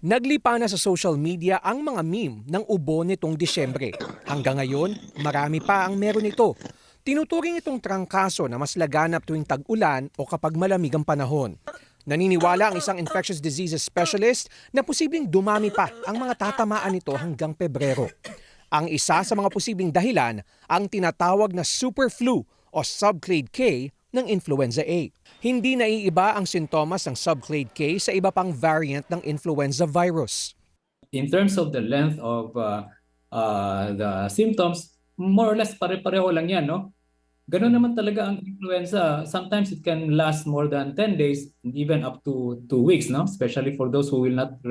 Naglipa na sa social media ang mga meme ng ubo nitong Disyembre. Hanggang ngayon, marami pa ang meron ito. Tinuturing itong trangkaso na mas laganap tuwing tag-ulan o kapag malamig ang panahon. Naniniwala ang isang infectious diseases specialist na posibleng dumami pa ang mga tatamaan nito hanggang Pebrero. Ang isa sa mga posibleng dahilan, ang tinatawag na super flu o subclade K ng influenza A. Hindi naiiba ang sintomas ng subclade K sa iba pang variant ng influenza virus. In terms of the length of the symptoms, more or less pare-pareho lang yan, no? Ganun naman talaga ang influenza. Sometimes it can last more than 10 days, even up to 2 weeks, no? Especially for those who will not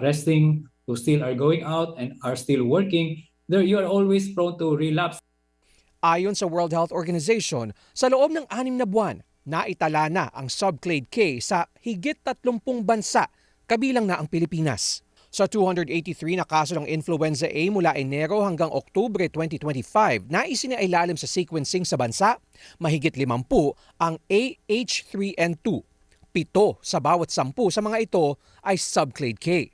resting, who still are going out and are still working, there you are always prone to relapse. Ayon sa World Health Organization, sa loob ng 6 na buwan, naitala na ang subclade K sa higit 30 bansa, kabilang na ang Pilipinas. Sa 283 na kaso ng influenza A mula Enero hanggang Oktubre 2025 na isinailalim sa sequencing sa bansa, mahigit 50 ang AH3N2. 7 sa bawat 10 sa mga ito ay subclade K.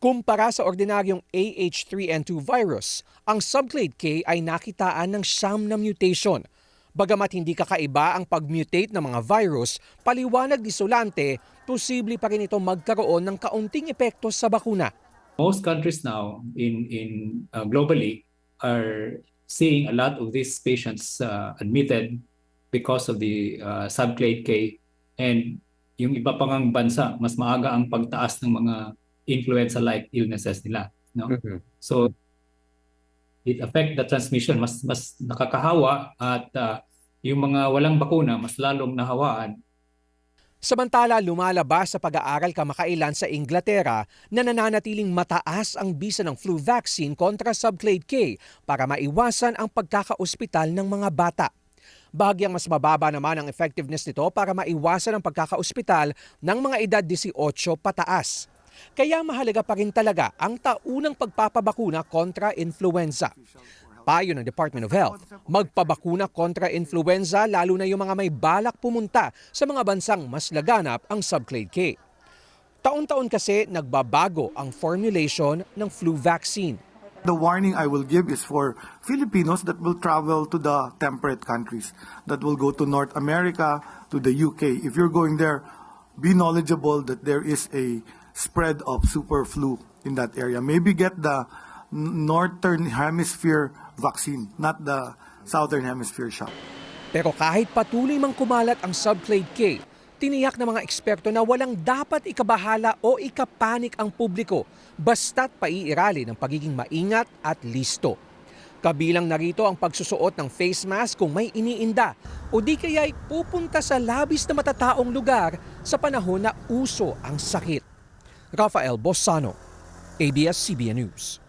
Kumpara sa ordinaryong AH3N2 virus, ang subclade K ay nakitaan ng 9 na mutation. Bagamat hindi kakaiba ang pag-mutate ng mga virus, paliwanag ni Solante, posible pa rin ito magkaroon ng kaunting epekto sa bakuna. Most countries now globally are seeing a lot of these patients admitted because of the subclade K, and yung iba pang bansa mas maaga ang pagtaas ng mga influenza-like illnesses nila, no? So it affect the transmission, mas nakakahawa, at yung mga walang bakuna mas lalong nahawaan. Samantala, lumalabas sa pag-aaral kamakailan sa Inglaterra na nananatiling mataas ang bisa ng flu vaccine kontra subclade K para maiwasan ang pagkakaospital ng mga bata. Bahagyang mas mababa naman ang effectiveness nito para maiwasan ang pagkakaospital ng mga edad 18 pataas. Kaya mahalaga pa rin talaga ang taunang pagpapabakuna kontra influenza. Payo ng Department of Health, magpabakuna kontra influenza lalo na yung mga may balak pumunta sa mga bansang mas laganap ang subclade K. Taon-taon kasi nagbabago ang formulation ng flu vaccine. The warning I will give is for Filipinos that will travel to the temperate countries, that will go to North America, to the UK. If you're going there, be knowledgeable that there is a spread of super flu in that area. Maybe get the northern hemisphere vaccine, not the southern hemisphere shot. Pero kahit patuloy mang kumalat ang subclade K, tiniyak ng mga eksperto na walang dapat ikabahala o ikapanik ang publiko basta't paiirali ng pagiging maingat at listo. Kabilang narito ang pagsusuot ng face mask kung may iniinda o di kaya'y pupunta sa labis na matataong lugar sa panahon na uso ang sakit. Rafael Bossano, ABS-CBN News.